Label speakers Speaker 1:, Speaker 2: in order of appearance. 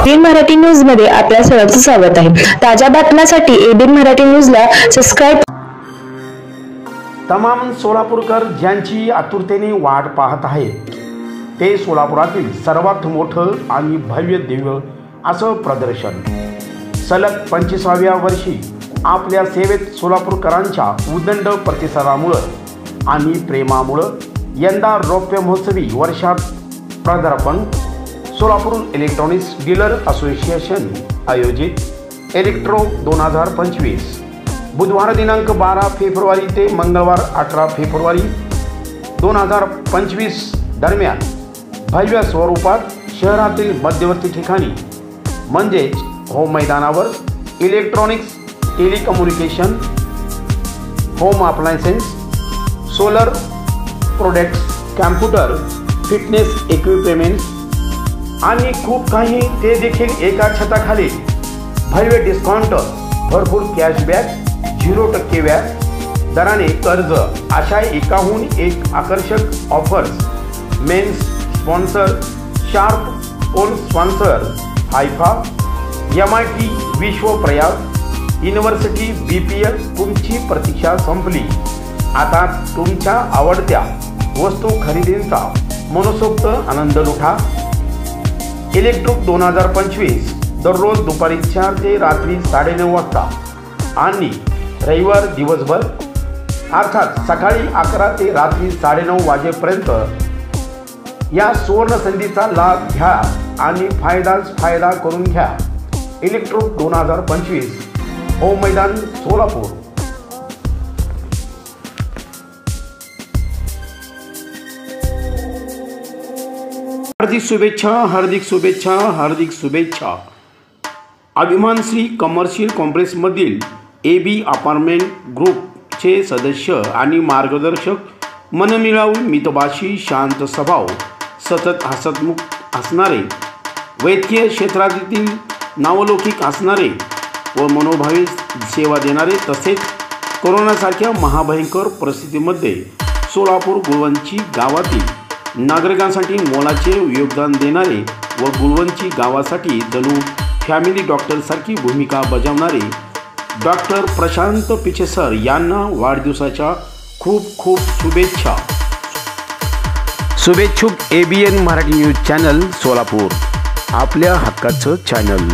Speaker 1: ABN Marathi news मध्ये आपल्या सर्वांचं स्वागत आहे। ताज्या बातम्यांसाठी एबीएन मराठी न्यूजला सबस्क्राइब।
Speaker 2: तमाम सोलापूरकर ज्यांची आतुरतेने वाट पाहत आहेत ते सोलापुरातील सर्वात मोठं आणि भव्य दिव्य असं प्रदर्शन सलग 25व्या वर्षी आपल्या सेवेत सोलापूरकरांच्या उदंड प्रतिसादामुळे आणि प्रेमामुळे यंदा रौप्य महोत्सवी वर्षात पदार्पण सोलापूर इलेक्ट्रॉनिक्स डीलर असोसिएशन आयोजित इलेक्ट्रो 2025 बुधवार दिनांक 12 फेब्रुवारी ते मंगळवार 18 फेब्रुवारी 2025 दरम्यान भव्य स्वरूपात शहरातील मध्यवर्ती ठिकाणी म्हणजेच होम मैदानावर electronics, telecommunication, home appliances, solar products, computer, fitness equipments आणि खूप काही ते देखील एका छताखाली भव्य डिस्काउंट, भरपूर कॅशबॅक, 0% व्याज दराने कर्ज अशा एकाहून एक आकर्षक offers, main's sponsor, sharp own sponsor, Haifa, MIT Vishwaprayag, university BPL तुमची प्रतीक्षा संपली। आता तुमच्या आवडत्या वस्तू खरेदींचा मनसोक्त आनंद लुटा। इलेक्ट्रो 2025 दररोज दुपारी 4 ते रात्री 9:30 वाजता आणि रविवार दिवसभर अर्थात सकाळी 11 ते रात्री 9:30 वाजेपर्यंत या सुवर्ण संधीचा लाभ घ्या आणि फायदा करून घ्या। इलेक्ट्रो 2025 होम मैदान सोलापूर। हार्दिक शुभेच्छा। अभिमान श्री कमर्शियल कॉम्प्लेक्स मधील AB अपार्टमेंट ग्रुपचे सदस्य आणि मार्गदर्शक, मनमिळावू, मितभाषी, शांत स्वभाव, सतत हसतमुख असणारे, वैद्यकीय क्षेत्रातील नावलौकिक असणारे व मनोभावी सेवा देणारे, तसेच कोरोनासारख्या महाभयंकर परिस्थितीमध्ये सोलापूर गुळवंची गावातील नागरिकांसाठी मोलाचे योगदान देणारे व गुळवंची गावासाठी जणू फॅमिली डॉक्टरसारखी भूमिका बजावणारे डॉक्टर प्रशांत पिचे सर यांना वाढदिवसाच्या खूप शुभेच्छा। शुभेच्छुक ABN Marathi news channel Solapur, आपल्या हक्काचं चॅनल।